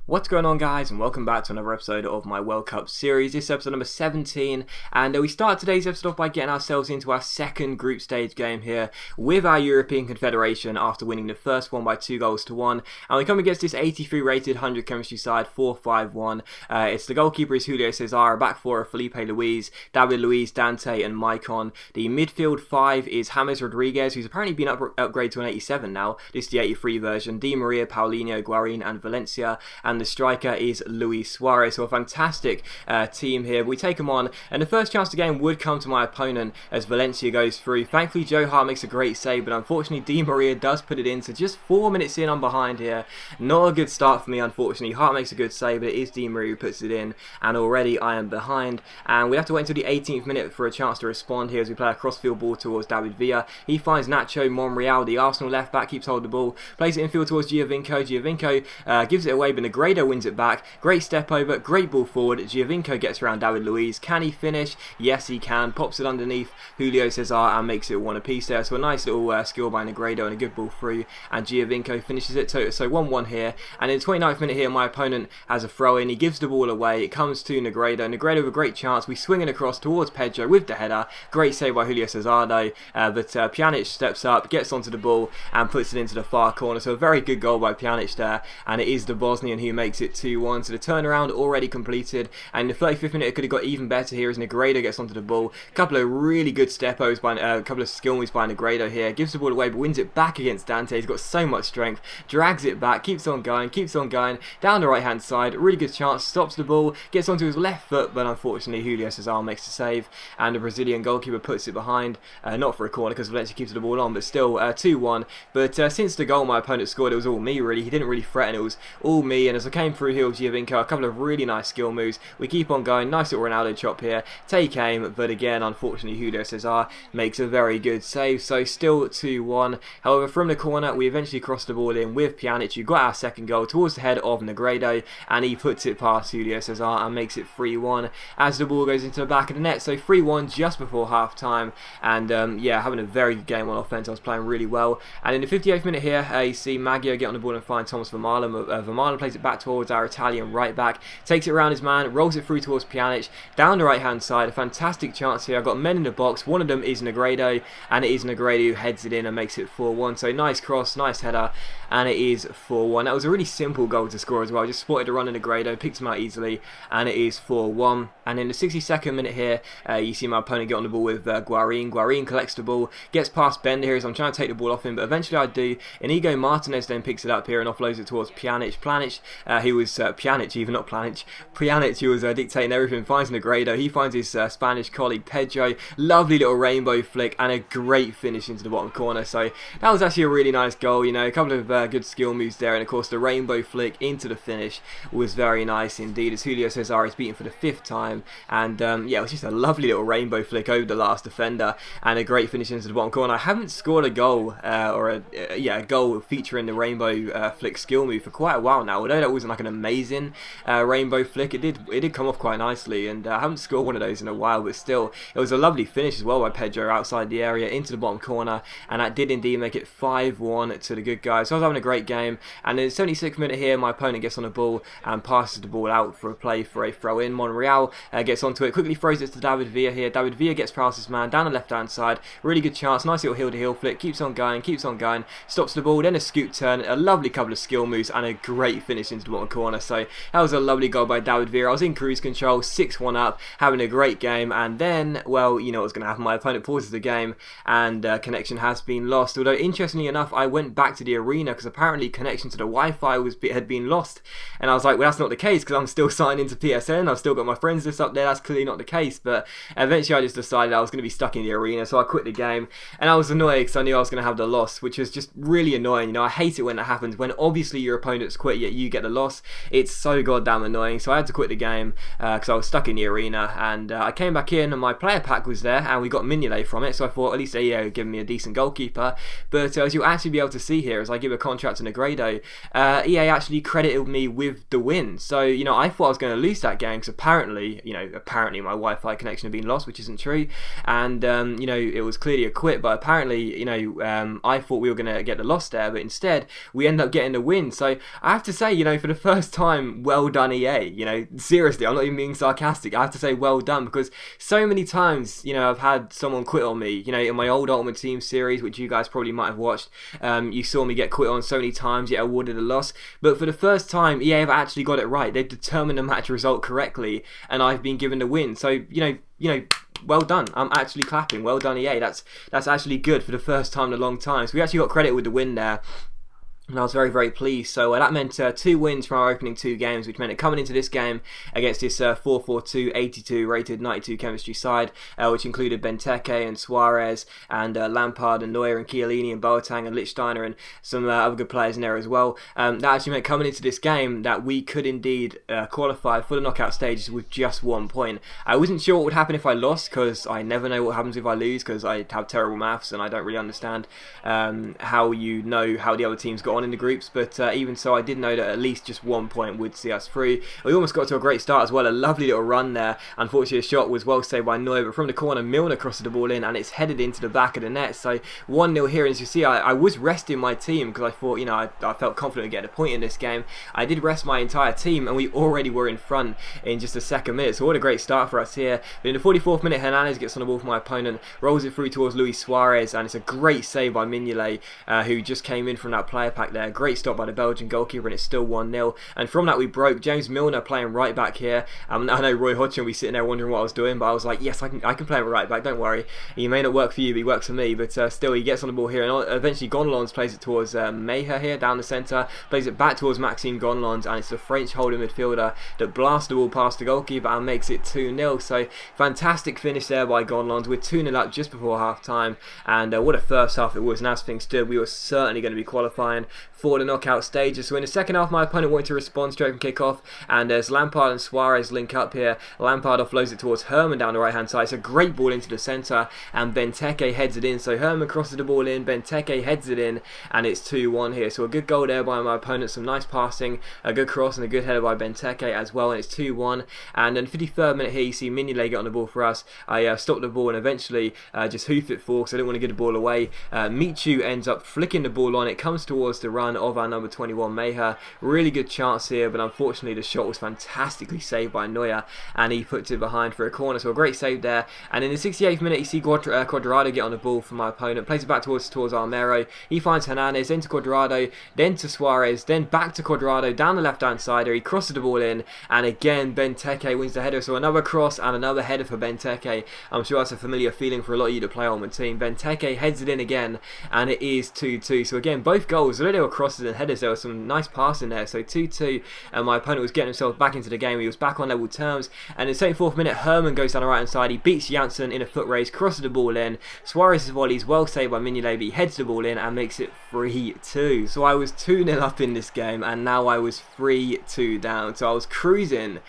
What's going on, guys, and welcome back to another episode of my World Cup series. This is episode number 17, and we start today's episode off by getting ourselves into our second group stage game here with our European Confederation after winning the first one by 2-1, and we come against this 83 rated 100 chemistry side 4-5-1. It's the goalkeeper is Julio Cesar, back four are Felipe Luis, David Luiz, Dante and Maicon. The midfield five is James Rodriguez, who's apparently been upgraded to an 87 now. This is the 83 version. Di Maria, Paulinho, Guarin and Valencia, and the striker is Luis Suarez. So a fantastic team here. We take them on, and the first chance of the game would come to my opponent as Valencia goes through. Thankfully, Joe Hart makes a great save, but unfortunately, Di Maria does put it in. So just 4 minutes in, I'm behind here. Not a good start for me, unfortunately. Hart makes a good save, but it is Di Maria who puts it in, and already I am behind. And we have to wait until the 18th minute for a chance to respond here as we play a crossfield ball towards David Villa. He finds Nacho Monreal, the Arsenal left back, keeps hold of the ball, plays it infield towards Giovinco. Giovinco gives it away, but Negredo wins it back. Great step over, great ball forward. Giovinco gets around David Luiz. Can he finish? Yes, he can. Pops it underneath Julio Cesar and makes it one apiece there. So a nice little skill by Negredo and a good ball through. And Giovinco finishes it. So 1-1 here. And in the 29th minute here, my opponent has a throw in. He gives the ball away. It comes to Negredo. Negredo with a great chance. We swing it across towards Pedro with the header. Great save by Julio Cesar though. But Pjanic steps up, gets onto the ball and puts it into the far corner. So a very good goal by Pjanic there. And it is the Bosnian who makes it 2-1. So the turnaround already completed, and in the 35th minute it could have got even better here as Negredo gets onto the ball. A couple of really good step-overs by a couple of skill moves by Negredo here. Gives the ball away but wins it back against Dante. He's got so much strength, drags it back, keeps on going down the right hand side. Really good chance, stops the ball, gets onto his left foot, but unfortunately Julio Cesar makes the save and the Brazilian goalkeeper puts it behind. Not for a corner because Valencia keeps the ball on, but still 2-1. But since the goal my opponent scored, it was all me really. He didn't really threaten, it was all me, and as I came through here with Giovinco, a couple of really nice skill moves. We keep on going, nice little Ronaldo chop here, take aim, but again unfortunately Julio Cesar makes a very good save, so still 2-1. However, from the corner we eventually cross the ball in with Pjanic, who got our second goal towards the head of Negredo, and he puts it past Julio Cesar and makes it 3-1 as the ball goes into the back of the net. So 3-1 just before half time, and yeah, having a very good game on offense. I was playing really well, and in the 58th minute here you see Maggio get on the ball and find Thomas Vermaelen. Vermaelen plays it back towards our Italian right back, takes it around his man, rolls it through towards Pjanic, down the right hand side. A fantastic chance here. I've got men in the box, one of them is Negredo, and it is Negredo who heads it in and makes it 4-1. So nice cross, nice header, and it is 4-1. That was a really simple goal to score as well. Just spotted the run of Negredo, picked him out easily, and it is 4-1. And in the 62nd minute here, you see my opponent get on the ball with Guarin. Guarin collects the ball, gets past Bender here as I'm trying to take the ball off him, but eventually I do. Inigo Martinez then picks it up here and offloads it towards Pjanic. Pjanic, who was dictating everything, finds Negredo. He finds his Spanish colleague Pedro. Lovely little rainbow flick and a great finish into the bottom corner. So that was actually a really nice goal, you know, a couple of good skill moves there, and of course the rainbow flick into the finish was very nice indeed as Julio Cesar is beaten for the 5th time, and yeah, it was just a lovely little rainbow flick over the last defender and a great finish into the bottom corner. I haven't scored a goal or a goal featuring the rainbow flick skill move for quite a while now, although that wasn't like an amazing rainbow flick. It did come off quite nicely, and I haven't scored one of those in a while, but still it was a lovely finish as well by Pedro outside the area into the bottom corner, and that did indeed make it 5-1 to the good guys. So I was having a great game, and in the 76th minute here my opponent gets on the ball and passes the ball out for a play for a throw in. Monreal gets onto it, quickly throws it to David Villa here. David Villa gets past his man down the left hand side, really good chance, nice little heel to heel flick, keeps on going, stops the ball, then a scoop turn, a lovely couple of skill moves and a great finish into the bottom corner. So that was a lovely goal by David Villa. I was in cruise control, 6-1 up, having a great game, and then, well, you know what's going to happen. My opponent pauses the game and connection has been lost. Although interestingly enough, I went back to the arena because apparently connection to the Wi-Fi had been lost, and I was like, well, that's not the case because I'm still signed into PSN. I've still got my friends list up there. That's clearly not the case. But eventually I just decided I was going to be stuck in the arena, so I quit the game, and I was annoyed because I knew I was going to have the loss, which was just really annoying. You know, I hate it when that happens, when obviously your opponent's quit yet you get the loss. It's so goddamn annoying. So I had to quit the game because I was stuck in the arena, and I came back in and my player pack was there and we got Mignolet from it, so I thought at least EA would give me a decent goalkeeper. But as you'll actually be able to see here, as I give a contract to Negredo, EA actually credited me with the win. So, you know, I thought I was going to lose that game because apparently my Wi-Fi connection had been lost, which isn't true, and you know, it was clearly a quit, but apparently, you know, I thought we were going to get the loss there, but instead we ended up getting the win. So I have to say, you know, for the first time, well done EA. Seriously, I'm not even being sarcastic. I have to say well done, because so many times, I've had someone quit on me. In my old Ultimate Team series, which you guys probably might have watched, you saw me get quit on so many times, yet awarded a loss. But for the first time, EA have actually got it right. They've determined the match result correctly, and I've been given the win. So, well done. I'm actually clapping. Well done, EA. That's actually good for the first time in a long time. So we actually got credit with the win there. And I was very, very pleased. So that meant 2 wins from our opening 2 games, which meant it coming into this game against this 4-4-2, 82 rated, 92 chemistry side, which included Benteke and Suarez and Lampard and Neuer and Chiellini and Boateng and Lichtsteiner and some other good players in there as well. That actually meant coming into this game that we could indeed qualify for the knockout stages with just 1 point. I wasn't sure what would happen if I lost, because I never know what happens if I lose, because I have terrible maths and I don't really understand how the other teams got on in the groups, but even so, I did know that at least just 1 point would see us through. We almost got to a great start as well, a lovely little run there. Unfortunately, the shot was well saved by Neuer, but from the corner, Milner crosses the ball in and it's headed into the back of the net. So 1-0 here, and as you see, I was resting my team because I thought, I felt confident of getting a point in this game. I did rest my entire team, and we already were in front in just the second minute, so what a great start for us here. But in the 44th minute, Hernandez gets on the ball for my opponent, rolls it through towards Luis Suarez, and it's a great save by Mignolet, who just came in from that player pack there. Great stop by the Belgian goalkeeper, and it's still 1-0. And from that, we broke. James Milner playing right back here. I know Roy Hodgson will be sitting there wondering what I was doing, but I was like, yes, I can play him right back, don't worry. He may not work for you, but he works for me. But still, he gets on the ball here, and eventually Gonlons plays it towards Meja here, down the centre, plays it back towards Maxime Gonlons, and it's the French holding midfielder that blasts the ball past the goalkeeper and makes it 2-0. So, fantastic finish there by Gonlons. We're 2-0 up just before half-time, and what a first half it was. And as things stood, we were certainly going to be qualifying for the knockout stages. So in the second half, my opponent wanted to respond straight from kick-off, and as Lampard and Suarez link up here, Lampard offloads it towards Herman down the right-hand side. It's a great ball into the centre, and Benteke heads it in. So Herman crosses the ball in, Benteke heads it in, and it's 2-1 here. So a good goal there by my opponent, some nice passing, a good cross, and a good header by Benteke as well, and it's 2-1. And then 53rd minute here, you see Mignolet get on the ball for us. I stopped the ball and eventually just hoof it forward, because I didn't want to get the ball away. Michu ends up flicking the ball on. It comes towards the run of our number 21 Meja. Really good chance here, but unfortunately the shot was fantastically saved by Neuer, and he puts it behind for a corner. So a great save there. And in the 68th minute, you see Cuadrado get on the ball for my opponent, plays it back towards Armero. He finds Hernandez, then to Cuadrado, then to Suarez, then back to Cuadrado down the left-hand side. He crosses the ball in, and again Benteke wins the header. So another cross and another header for Benteke. I'm sure that's a familiar feeling for a lot of you to play on the team. Benteke heads it in again, and it is 2-2. So again, both goals, although they were crosses and headers, there was some nice passing there. So 2-2, and my opponent was getting himself back into the game. He was back on level terms, and in the 74th minute, Herman goes down the right hand side. He beats Janssen in a foot race, crosses the ball in. Suarez's volley is well saved by Mignolet, but he heads the ball in and makes it 3-2. So I was 2-0 up in this game, and now I was 3-2 down. So I was cruising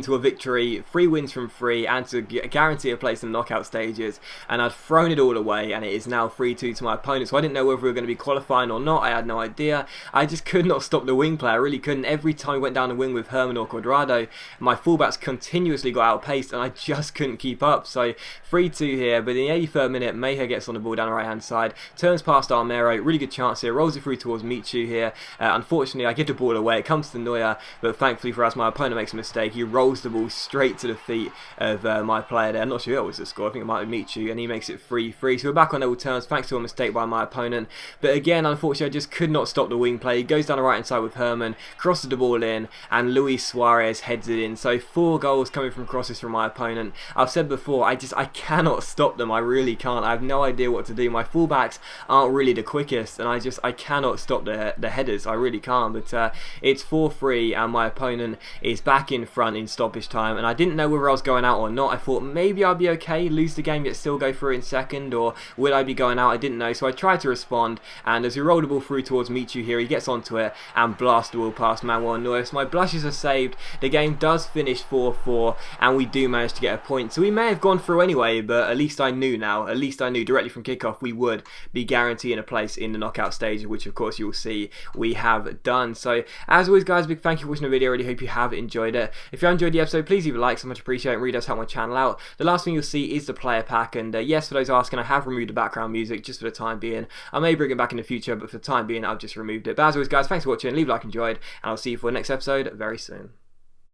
to a victory, 3 wins from 3, and to guarantee a place in the knockout stages, and I'd thrown it all away, and it is now 3-2 to my opponent. So I didn't know whether we were going to be qualifying or not. I had no idea. I just could not stop the wing play. I really couldn't. Every time I went down the wing with Herman or Cuadrado, my fullbacks continuously got outpaced, and I just couldn't keep up. So 3-2 here, but in the 83rd minute, Meja gets on the ball down the right hand side, turns past Armero, really good chance here, rolls it through towards Michu here. Unfortunately, I give the ball away. It comes to Neuer, but thankfully for us, my opponent makes a mistake. He rolls the ball straight to the feet of my player there. I'm not sure who was the score. I think it might be Michu, and he makes it 3-3. So we're back on level terms thanks to a mistake by my opponent. But again, unfortunately, I just could not stop the wing play. He goes down the right hand side with Herman, crosses the ball in, and Luis Suarez heads it in. So 4 goals coming from crosses from my opponent. I've said before, I cannot stop them. I really can't. I have no idea what to do. My fullbacks aren't really the quickest, and I cannot stop the headers. I really can't. But it's 4-3, and my opponent is back in front in stoppage time, and I didn't know whether I was going out or not. I thought maybe I'd be okay, lose the game yet still go through in second, or would I be going out? I didn't know, so I tried to respond, and as we roll the ball through towards Michu here, he gets onto it and blasts the ball past Manuel Neuer. So my blushes are saved. The game does finish 4-4, and we do manage to get a point. So we may have gone through anyway, but at least I knew now. At least I knew directly from kickoff we would be guaranteeing a place in the knockout stage, which of course you'll see we have done. So as always, guys, big thank you for watching the video. I really hope you have enjoyed it. If you enjoyed the episode, please leave a like. So much appreciate it. It really does help my channel out. The last thing you'll see is the player pack, and yes, for those asking, I have removed the background music just for the time being. I may bring it back in the future, but but for the time being I've just removed it. But as always guys, thanks for watching, leave a like, enjoyed, and I'll see you for the next episode very soon.